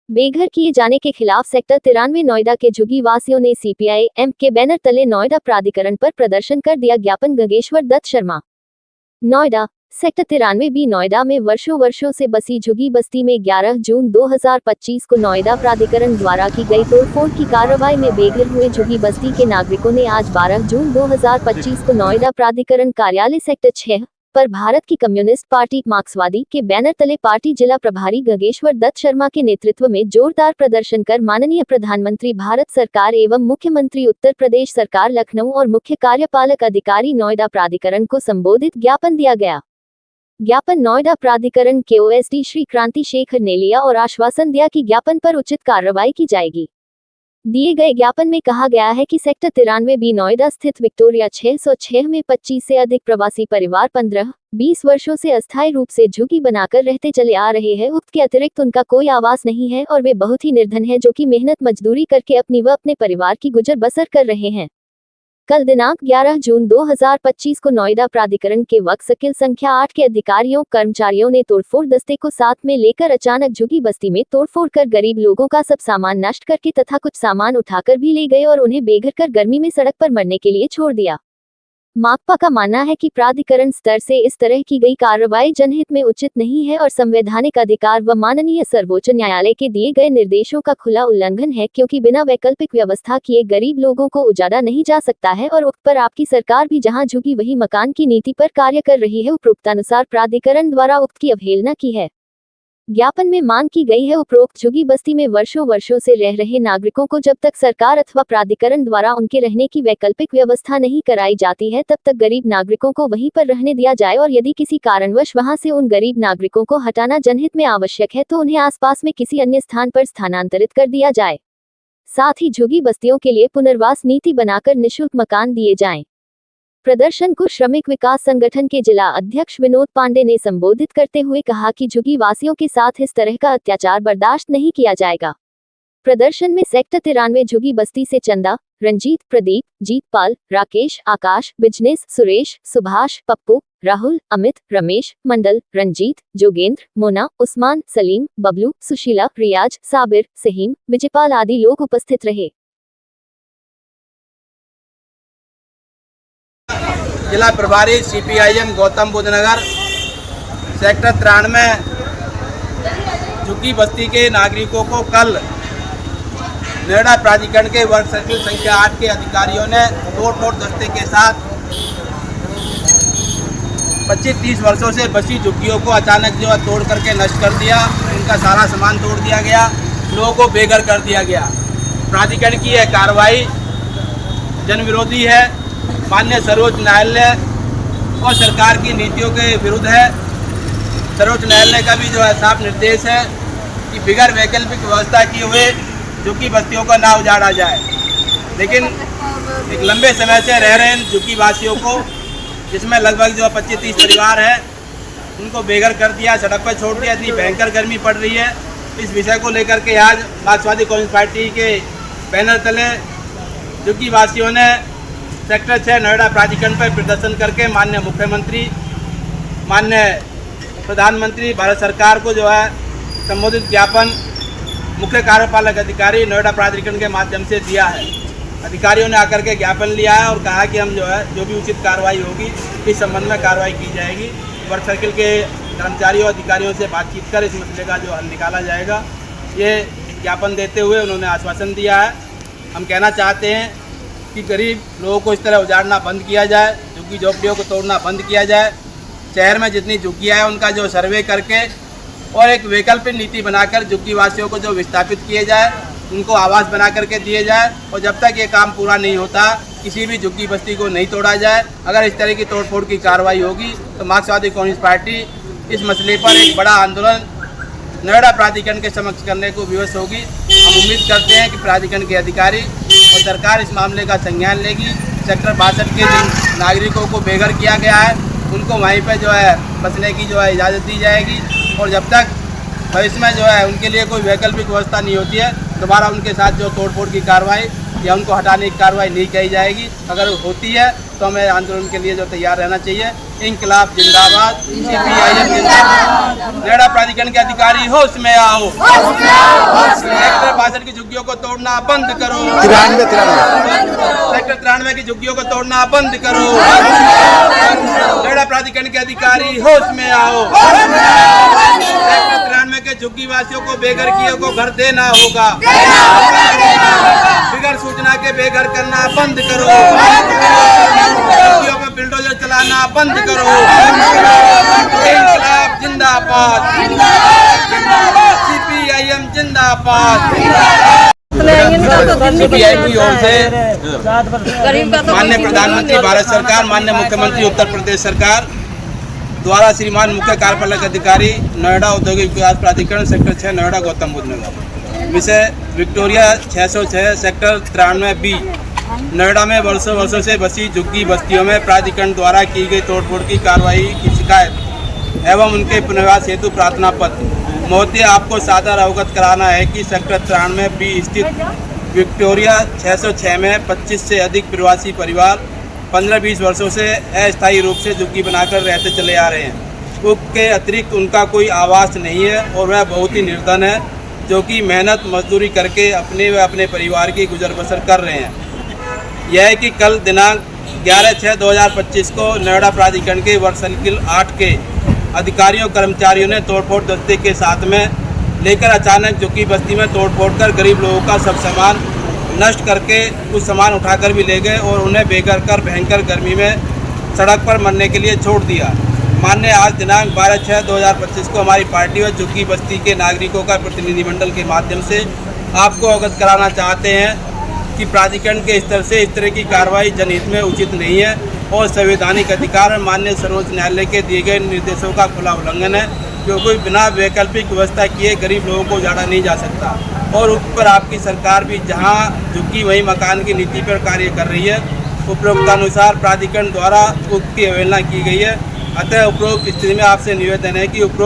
बेघर किए जाने के खिलाफ सेक्टर 93 नोएडा के झुग्गी वासियों ने CPI-M के बैनर तले नोएडा प्राधिकरण पर प्रदर्शन कर दिया ज्ञापन। गगेश्वर दत्त शर्मा। नोएडा सेक्टर 93 बी नोएडा में वर्षों से बसी झुग्गी बस्ती में 11 जून 2025 को नोएडा प्राधिकरण द्वारा की गई तोड़फोड़ की कार्रवाई में बेघर हुए झुग्गी बस्ती के नागरिकों ने आज 12 जून 2025 को नोएडा प्राधिकरण कार्यालय सेक्टर 6 पर भारत की कम्युनिस्ट पार्टी मार्क्सवादी के बैनर तले पार्टी जिला प्रभारी गगेश्वर दत्त शर्मा के नेतृत्व में जोरदार प्रदर्शन कर माननीय प्रधानमंत्री भारत सरकार एवं मुख्यमंत्री उत्तर प्रदेश सरकार लखनऊ और मुख्य कार्यपालक अधिकारी नोएडा प्राधिकरण को संबोधित ज्ञापन दिया गया। ज्ञापन नोएडा प्राधिकरण के OSD श्री क्रांति शेखर ने लिया और आश्वासन दिया कि ज्ञापन पर उचित कार्रवाई की जाएगी। दिए गए ज्ञापन में कहा गया है कि सेक्टर 93 बी नोएडा स्थित विक्टोरिया 606 में 25 से अधिक प्रवासी परिवार 15-20 वर्षों से अस्थायी रूप से झुग्गी बनाकर रहते चले आ रहे हैं। उक्त के अतिरिक्त उनका कोई आवास नहीं है और वे बहुत ही निर्धन हैं, जो कि मेहनत मजदूरी करके अपनी व अपने परिवार की गुजर बसर कर रहे हैं। कल दिनांक 11 जून 2025 को नोएडा प्राधिकरण के वक्त सर्किल संख्या 8 के अधिकारियों कर्मचारियों ने तोड़फोड़ दस्ते को साथ में लेकर अचानक झुग्गी बस्ती में तोड़फोड़ कर गरीब लोगों का सब सामान नष्ट करके तथा कुछ सामान उठाकर भी ले गए और उन्हें बेघर कर गर्मी में सड़क पर मरने के लिए छोड़ दिया। माकपा का मानना है कि प्राधिकरण स्तर से इस तरह की गई कार्रवाई जनहित में उचित नहीं है और संवैधानिक अधिकार व माननीय सर्वोच्च न्यायालय के दिए गए निर्देशों का खुला उल्लंघन है, क्योंकि बिना वैकल्पिक व्यवस्था किए गरीब लोगों को उजाड़ा नहीं जा सकता है और उक्त पर आपकी सरकार भी जहां झुग्गी वही मकान की नीति पर कार्य कर रही है। उपरोक्तानुसार प्राधिकरण द्वारा उक्त की अवहेलना की है। ज्ञापन में मांग की गई है उपरोक्त झुग्गी बस्ती में वर्षों से रह रहे नागरिकों को जब तक सरकार अथवा प्राधिकरण द्वारा उनके रहने की वैकल्पिक व्यवस्था नहीं कराई जाती है तब तक गरीब नागरिकों को वहीं पर रहने दिया जाए और यदि किसी कारणवश वहां से उन गरीब नागरिकों को हटाना जनहित में आवश्यक है तो उन्हें आसपास में किसी अन्य स्थान पर स्थानांतरित कर दिया जाए। साथ ही झुग्गी बस्तियों के लिए पुनर्वास नीति बनाकर निःशुल्क मकान दिए जाएं। प्रदर्शन को श्रमिक विकास संगठन के जिला अध्यक्ष विनोद पांडे ने संबोधित करते हुए कहा कि झुग्गी वासियों के साथ इस तरह का अत्याचार बर्दाश्त नहीं किया जाएगा। प्रदर्शन में सेक्टर 93 झुग्गी बस्ती से चंदा, रंजीत, प्रदीप, जीतपाल, राकेश, आकाश, बिजनेस, सुरेश, सुभाष, पप्पू, राहुल, अमित, रमेश, मंडल, रंजीत, जोगेंद्र, मोना, उस्मान, सलीम, बबलू, सुशीला, रियाज, साबिर, सहीम, विजयपाल आदि लोग उपस्थित रहे। जिला प्रभारी CPI-M गौतम बुद्ध नगर सेक्टर 93 झुग्गी बस्ती के नागरिकों को कल नोएडा प्राधिकरण के वर्ग सर्किल संख्या 8 के अधिकारियों ने तोड़ दस्ते के साथ 25-30 वर्षों से बसी झुग्गियों को अचानक जो है तोड़ करके नष्ट कर दिया। उनका सारा सामान तोड़ दिया गया, लोगों को बेघर कर दिया गया। प्राधिकरण की यह कार्रवाई जनविरोधी है, माननीय सर्वोच्च न्यायालय और सरकार की नीतियों के विरुद्ध है। सर्वोच्च न्यायालय का भी जो है साफ निर्देश है कि बिगैर वैकल्पिक व्यवस्था किए हुए झुग्गी बस्तियों को ना उजाड़ा जाए। लेकिन एक लंबे समय से रह रहे इन झुग्गी वासियों को, जिसमें लगभग जो 25-30 परिवार है, उनको बेघर कर दिया, सड़क पर छोड़ दिया। इतनी भयंकर गर्मी पड़ रही है। इस विषय को लेकर के आज मार्क्सवादी कम्युनिस्ट पार्टी के बैनर तले झुग्गी वासियों ने सेक्टर 6 नोएडा प्राधिकरण पर प्रदर्शन करके माननीय मुख्यमंत्री, माननीय प्रधानमंत्री भारत सरकार को जो है संबोधित ज्ञापन मुख्य कार्यपालक अधिकारी नोएडा प्राधिकरण के माध्यम से दिया है। अधिकारियों ने आकर के ज्ञापन लिया है और कहा कि हम जो है जो भी उचित कार्रवाई होगी इस संबंध में कार्रवाई की जाएगी। वर्ग सर्किल के कर्मचारियों अधिकारियों से बातचीत कर इस मसले का जो हल निकाला जाएगा, ये ज्ञापन देते हुए उन्होंने आश्वासन दिया है। हम कहना चाहते हैं कि गरीब लोगों को इस तरह उजाड़ना बंद किया जाए, झुग्गी झोपड़ियों को तोड़ना बंद किया जाए। शहर में जितनी झुग्गियाँ हैं उनका जो सर्वे करके और एक वैकल्पिक नीति बनाकर झुग्गी वासियों को जो विस्थापित किए जाए, उनको आवास बना करके दिए जाए और जब तक ये काम पूरा नहीं होता किसी भी झुग्गी बस्ती को नहीं तोड़ा जाए। अगर इस तरह की तोड़फोड़ की कार्रवाई होगी तो मार्क्सवादी कम्युनिस्ट पार्टी इस मसले पर एक बड़ा आंदोलन नोएडा प्राधिकरण के समक्ष करने को विवश होगी। हम उम्मीद करते हैं कि प्राधिकरण के अधिकारी और सरकार इस मामले का संज्ञान लेगी। सेक्टर 62 के जिन नागरिकों को बेघर किया गया है उनको वहीं पर जो है बसने की जो है इजाज़त दी जाएगी और जब तक भविष्य में जो है उनके लिए कोई वैकल्पिक व्यवस्था नहीं होती है दोबारा उनके साथ जो तोड़फोड़ की कार्रवाई या उनको हटाने की कार्रवाई नहीं की जाएगी। अगर होती है तो हमें आंदोलन के लिए जो तैयार रहना चाहिए। इंकलाब जिंदाबाद, CPI-M जिंदाबाद। नोएडा प्राधिकरण के अधिकारी होश में आओ। प्रशासन की झुग्गियों को तोड़ना बंद करो। 93 सेक्टर 93 की झुग्गियों को तोड़ना बंद करो। नोएडा प्राधिकरण के अधिकारी होश में आओ। सेक्टर 93 के झुग्गी वासियों को बेघर किए को घर देना होगा। बिगर सूचना के बेघर करना बंद करो। झुग्गियों में बिल्डोजर चलाना बंद करो। इंकलाब जिंदाबाद, CPIM जिंदाबाद। CPI की ओर से माननीय प्रधानमंत्री भारत सरकार, माननीय मुख्यमंत्री उत्तर प्रदेश सरकार द्वारा श्रीमान मुख्य कार्यपालक अधिकारी नोएडा औद्योगिक विकास प्राधिकरण सेक्टर 6 नोएडा गौतम बुद्ध नगर, विषय विक्टोरिया 606 सेक्टर 93B नोएडा में वर्षों से बसी झुग्गी बस्तियों में प्राधिकरण द्वारा की गई तोड़फोड़ की कार्रवाई की शिकायत एवं उनके पुनर्वास हेतु प्रार्थना पत्र। महोदय, आपको सादर अवगत कराना है कि सेक्टर 93B स्थित विक्टोरिया 606 में 25 से अधिक प्रवासी परिवार 15-20 वर्षों से अस्थायी रूप से झुग्गी बनाकर रहते चले आ रहे हैं। उसके अतिरिक्त उनका कोई आवास नहीं है और वह बहुत ही निर्धन है, जो कि मेहनत मजदूरी करके अपने व अपने परिवार की गुजर बसर कर रहे हैं। यह है कि कल दिनांक 11/6/2025 को नोएडा प्राधिकरण के वर्ग सर्किल 8 के अधिकारियों कर्मचारियों ने तोड़फोड़ दस्ते के साथ में लेकर अचानक झुग्गी बस्ती में तोड़फोड़ कर गरीब लोगों का सब सामान नष्ट करके कुछ सामान उठाकर भी ले गए और उन्हें बेघर कर भयंकर गर्मी में सड़क पर मरने के लिए छोड़ दिया। माननीय आज दिनांक 12/6/2025 को हमारी पार्टी व झुग्गी बस्ती के नागरिकों का प्रतिनिधिमंडल के माध्यम से आपको अवगत कराना चाहते हैं कि प्राधिकरण के स्तर से इस तरह की कार्रवाई जनहित में उचित नहीं है और संवैधानिक अधिकार और माननीय सर्वोच्च न्यायालय के दिए गए निर्देशों का खुला उल्लंघन है, क्योंकि बिना वैकल्पिक व्यवस्था किए गरीब लोगों को जाना नहीं जा सकता। और ऊपर आपकी सरकार भी जहां झुग्गी वहीं मकान की नीति पर कार्य कर रही है। उपरोक्तानुसार प्राधिकरण द्वारा उक्त की अवहेलना की गई है। अतः उपरोक्त स्थिति में आपसे निवेदन है कि उपरोक्त